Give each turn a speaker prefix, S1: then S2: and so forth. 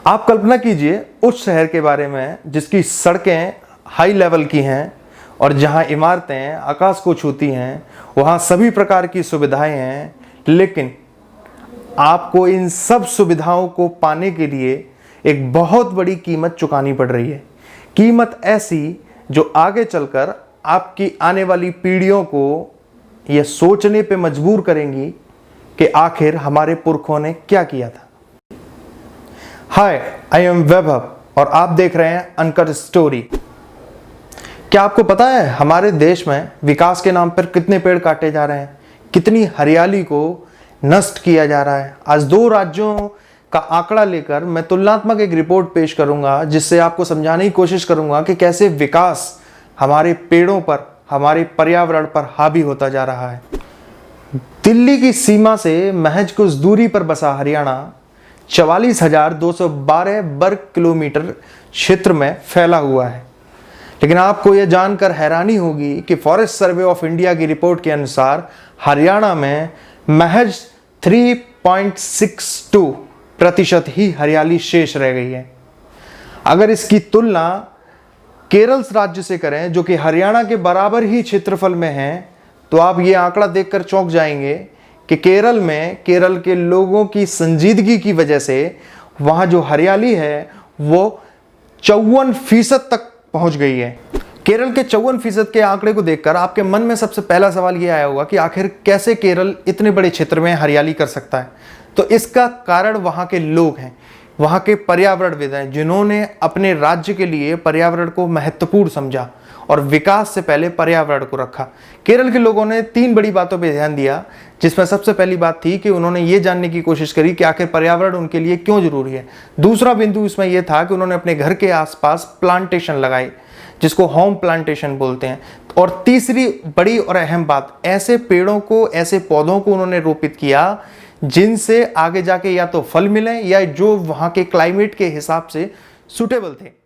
S1: आप कल्पना कीजिए उस शहर के बारे में जिसकी सड़कें हाई लेवल की हैं और जहां इमारतें आकाश को छूती हैं, वहां सभी प्रकार की सुविधाएं हैं, लेकिन आपको इन सब सुविधाओं को पाने के लिए एक बहुत बड़ी कीमत चुकानी पड़ रही है। कीमत ऐसी जो आगे चलकर आपकी आने वाली पीढ़ियों को यह सोचने पे मजबूर करेंगी कि आखिर हमारे पुरखों ने क्या किया था। हाय, आई एम वैभव और आप देख रहे हैं अनकट स्टोरी। क्या आपको पता है हमारे देश में विकास के नाम पर कितने पेड़ काटे जा रहे हैं, कितनी हरियाली को नष्ट किया जा रहा है। आज 2 राज्यों का आंकड़ा लेकर मैं तुलनात्मक एक रिपोर्ट पेश करूंगा, जिससे आपको समझाने की कोशिश करूंगा कि कैसे विकास हमारे पेड़ों पर, हमारे पर्यावरण पर हावी होता जा रहा है। दिल्ली की सीमा से महज कुछ दूरी पर बसा हरियाणा 44,212 वर्ग किलोमीटर क्षेत्र में फैला हुआ है। लेकिन आपको यह जानकर हैरानी होगी कि फॉरेस्ट सर्वे ऑफ इंडिया की रिपोर्ट के अनुसार हरियाणा में महज 3.62% ही हरियाली शेष रह गई है। अगर इसकी तुलना केरल राज्य से करें, जो कि हरियाणा के बराबर ही क्षेत्रफल में है, तो आप ये आंकड़ा देखकर चौंक जाएंगे कि केरल में केरल के लोगों की संजीदगी की वजह से वहां जो हरियाली है वो 54% तक पहुंच गई है। केरल के 54% के आंकड़े को देखकर आपके मन में सबसे पहला सवाल यह आया होगा कि आखिर कैसे केरल इतने बड़े क्षेत्र में हरियाली कर सकता है। तो इसका कारण वहां के लोग हैं, वहां के पर्यावरणविद हैं, जिन्होंने अपने राज्य के लिए पर्यावरण को महत्वपूर्ण समझा और विकास से पहले पर्यावरण को रखा। केरल के लोगों ने 3 बड़ी बातों पर ध्यान दिया, जिसमें सबसे पहली बात थी कि उन्होंने ये जानने की कोशिश करी कि आखिर पर्यावरण उनके लिए क्यों जरूरी है। दूसरा बिंदु इसमें यह था कि उन्होंने अपने घर के आसपास प्लांटेशन लगाए, जिसको होम प्लांटेशन बोलते हैं। और तीसरी बड़ी और अहम बात, ऐसे पेड़ों को, ऐसे पौधों को उन्होंने रोपित किया जिनसे आगे जाके या तो फल मिले या जो वहां के क्लाइमेट के हिसाब से सुटेबल थे।